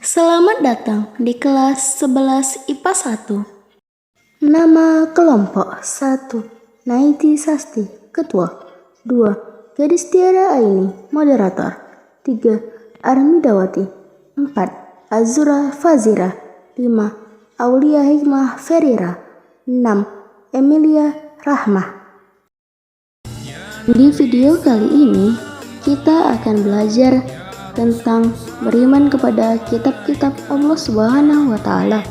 Selamat datang di kelas 11 IPA 1. Nama kelompok 1. Naiti Sasti, Ketua. 2. Gadis Tiara Aini, Moderator. 3. Armidawati. 4. Azura Fazira. 5. Aulia Hikmah Ferira. 6. Emilia Rahmah. Di video kali ini kita akan belajar tentang beriman kepada kitab-kitab Allah Subhanahu wa Ta'ala.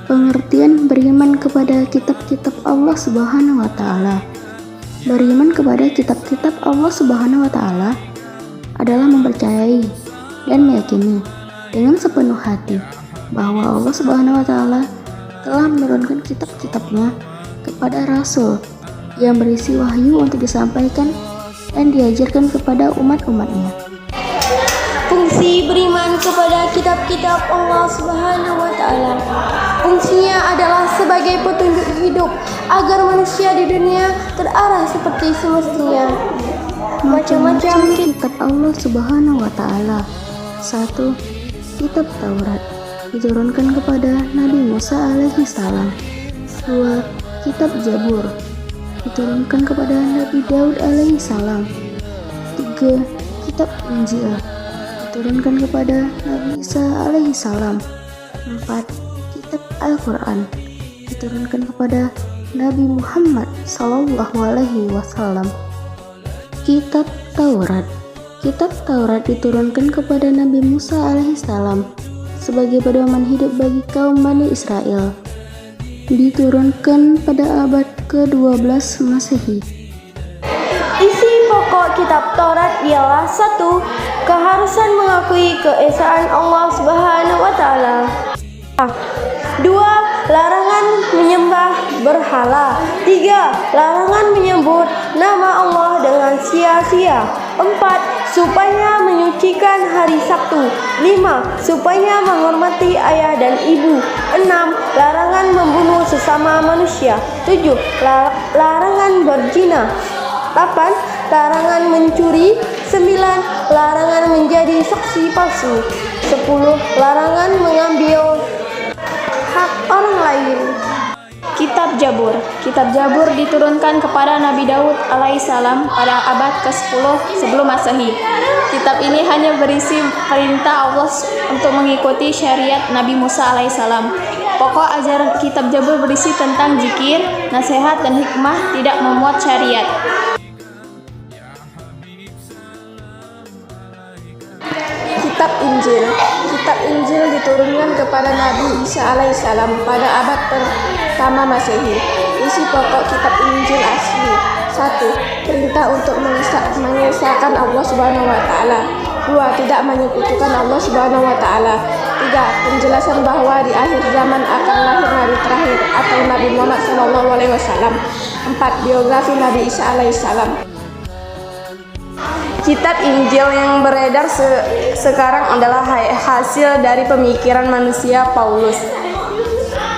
Pengertian beriman kepada kitab-kitab Allah Subhanahu wa Ta'ala. Beriman kepada kitab-kitab Allah Subhanahu wa Ta'ala adalah mempercayai dan meyakini dengan sepenuh hati bahwa Allah Subhanahu wa Ta'ala telah menurunkan kitab-kitabnya kepada Rasul yang berisi wahyu untuk disampaikan dan diajarkan kepada umat-umatnya. Fungsi beriman kepada kitab-kitab Allah Subhanahu wa Ta'ala. Fungsinya adalah sebagai petunjuk hidup agar manusia di dunia terarah seperti semestinya. Macam-macam kitab Allah Subhanahu wa Ta'ala. 1. Kitab Taurat diturunkan kepada Nabi Musa alaihi salam. 2. Kitab Zabur diturunkan kepada Nabi Daud alaihi salam. 3. Kitab Injil diturunkan kepada Nabi Isa alaihi salam. 4. Kitab Al-Quran diturunkan kepada Nabi Muhammad sallallahu alaihi wasallam. Kitab Taurat diturunkan kepada Nabi Musa alaihi salam sebagai pedoman hidup bagi kaum Bani Israel. Diturunkan pada abad ke-12 Masehi. isi pokok kitab Taurat ialah 1. Keharusan mengakui keesaan Allah Subhanahu wa Ta'ala. 2. Larangan menyembah berhala. 3. Larangan menyebut nama Allah dengan sia-sia. 4. Supaya menyucikan hari Sabtu. 5. Supaya menghormati ayah dan ibu. 6. Larangan membunuh sesama manusia. 7. Larangan berzina. 8. Larangan mencuri. 9. Larangan menjadi saksi palsu. 10. Larangan mengambil hak orang lain. Kitab Zabur diturunkan kepada Nabi Daud alaihissalam pada abad ke-10 sebelum Masehi. Kitab ini hanya berisi perintah Allah untuk mengikuti syariat Nabi Musa alaihissalam. Pokok ajaran kitab Zabur berisi tentang zikir, nasihat, dan hikmah, tidak memuat syariat. Kitab Injil diturunkan kepada Nabi Isa alaihissalam pada abad pertama Masehi. Isi pokok kitab Injil asli. 1. Perintah untuk mengesahkan Allah Subhanahu wa Ta'ala. 2. Tidak menyekutukan Allah Subhanahu wa Ta'ala. 3. Penjelasan bahwa di akhir zaman akan lahir Nabi terakhir atau Nabi Muhammad SAW. 4. Biografi Nabi Isa alaihissalam. Kitab Injil yang beredar sekarang adalah hasil dari pemikiran manusia Paulus.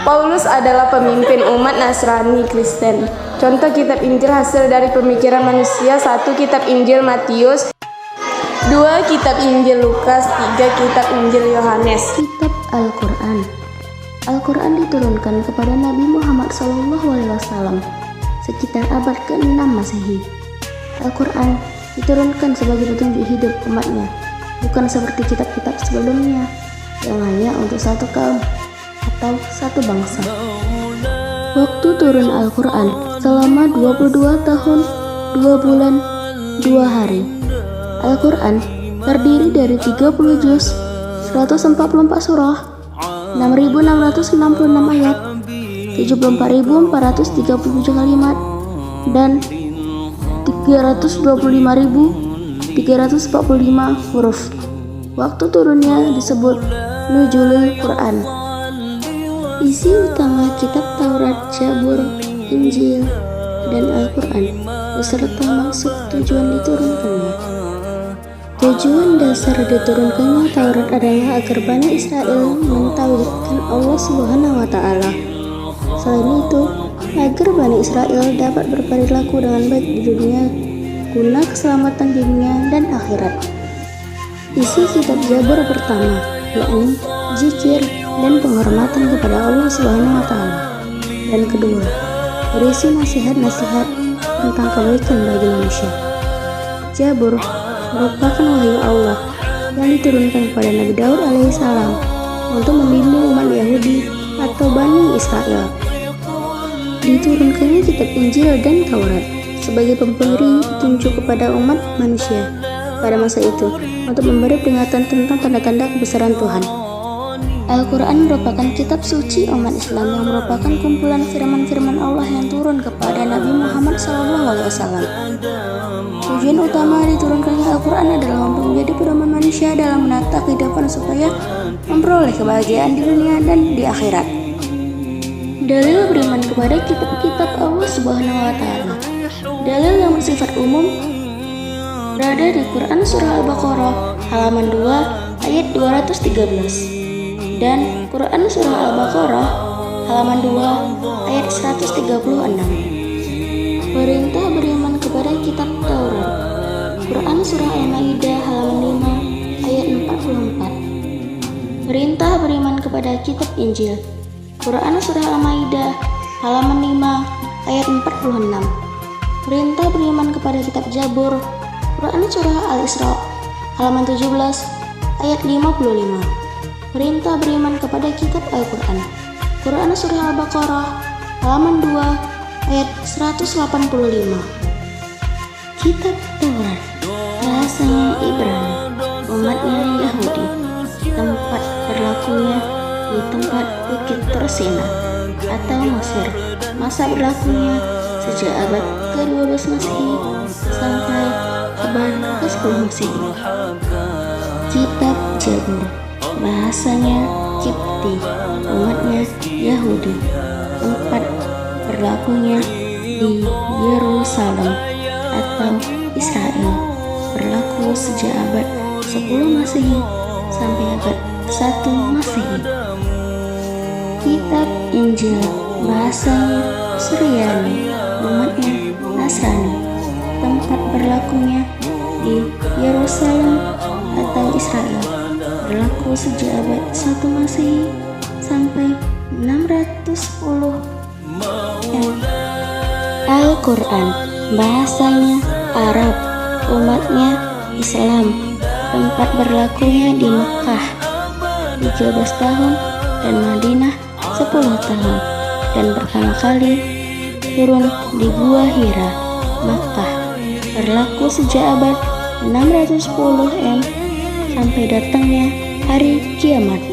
Paulus adalah pemimpin umat Nasrani Kristen. Contoh kitab Injil hasil dari pemikiran manusia: 1. Kitab Injil Matius, 2. Kitab Injil Lukas, 3. Kitab Injil Yohanes. Kitab Al-Quran. Al-Quran diturunkan kepada Nabi Muhammad SAW sekitar abad ke-6 Masehi. Al-Quran diturunkan sebagai petunjuk hidup umatnya, bukan seperti kitab-kitab sebelumnya yang hanya untuk satu kaum atau satu bangsa. Waktu turun Al-Quran selama 22 tahun, 2 bulan, 2 hari. Al-Quran terdiri dari 30 juz, 144 surah, 6.666 ayat, 74.437 kalimat, dan 325.345 huruf. Waktu turunnya disebut Nuzulul Quran. Isi utama kitab Taurat, Zabur, Injil, dan Al-Quran beserta maksud tujuan diturunkannya. Tujuan dasar diturunkannya Taurat adalah agar Bani Israel mentauhidkan Allah Subhanahu wa Ta'ala. Selain itu, agar Bani Israel dapat berperilaku dengan baik di dunia guna keselamatan dunia dan akhirat. Isi kitab Jabur pertama, yakni zikir dan penghormatan kepada Allah Subhanahu wa Ta'ala. Dan kedua, berisi nasihat-nasihat tentang kebaikan bagi manusia. Jabur merupakan wahyu Allah yang diturunkan kepada Nabi Daud alaihissalam untuk membimbing umat Yahudi atau Bani Israel. Diturunkannya kitab Injil dan Taurat sebagai pemberi petunjuk kepada umat manusia pada masa itu untuk memberi peringatan tentang tanda-tanda kebesaran Tuhan. Al-Quran merupakan kitab suci umat Islam yang merupakan kumpulan firman-firman Allah yang turun kepada Nabi Muhammad SAW. Tujuan utama diturunkannya Al-Quran adalah untuk menjadi pedoman manusia dalam menata kehidupan supaya memperoleh kebahagiaan di dunia dan di akhirat. Dalil beriman kepada kitab-kitab Allah Subhanahu wa Ta'ala. Dalil yang bersifat umum berada di Quran Surah Al-Baqarah halaman 2 ayat 213 dan Quran Surah Al-Baqarah halaman 2 ayat 136. Perintah beriman kepada kitab Taurat. Quran Surah Al-Maidah halaman 5 ayat 44. Perintah beriman kepada kitab Injil. Quran Surah Al-Maidah halaman 5 ayat 46. Perintah beriman kepada kitab Jabur. Quran Surah Al-Isra halaman 17 ayat 55. Perintah beriman kepada kitab Al-Quran. Quran Surah Al-Baqarah halaman 2 ayat 185. Kitab Taurat bahasanya Ibrani, umatnya Yahudi. Tempat berlakunya di tempat Bukit Tursina atau Mesir. Masa berlakunya sejak abad ke-12 Masehi sampai abad ke-10 Masehi. Kitab Jabur bahasanya Kipti, umatnya Yahudi. Tempat berlakunya di Yerusalem atau Israel. Berlaku sejak abad 10 Masehi sampai abad 1 Masehi. Kitab Injil bahasanya Suryani, umatnya Nasrani. Tempat berlakunya di Yerusalem atau Israel. Berlaku sejak abad 1 Masehi sampai 610 Al-Quran bahasanya Arab, umatnya Islam. Tempat berlakunya di Mekah 13 tahun dan Madinah 10 tahun, dan pertama kali turun di Gua Hira, Makkah. Berlaku sejak abad 610 sampai datangnya hari kiamat.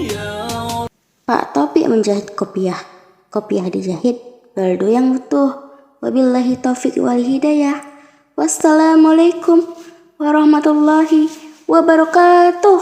Pak Topik menjahit kopiah. Kopiah dijahit baldo yang utuh. Wabillahi taufiq wal hidayah. Wassalamualaikum warahmatullahi wabarakatuh.